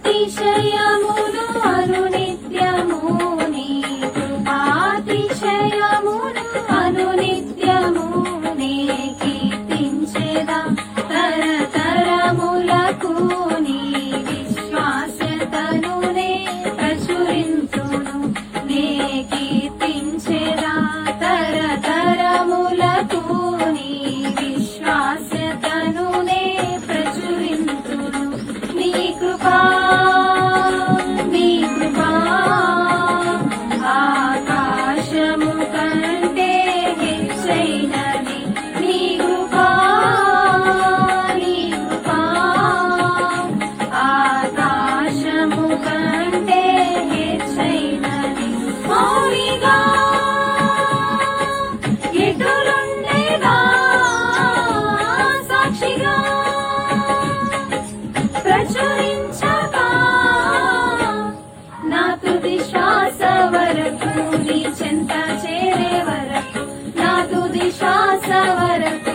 కృపాతిశయములు అనునిత్యము నీ కృపాతిశయములు అనునిత్యము నే కీర్తించెదా తరతరములకు నీ విశ్వాస్యతను నే ప్రచురింతును నే కీర్తించెదా తరతరములకు నీ విశ్వాస్యతను నే ప్రచురింతును నీ కృపా ఆకాశము కంటే హెచ్చైనది నీ కృపా ఆకాశము కంటే హెచ్చైనది మౌనిగా ఎటులుండేదా సాక్షిగా ప్రచురించగా నా తుది శ్వాస వరకు నీ చెంత చేరే వరకు నా తుది శ్వాస వరకు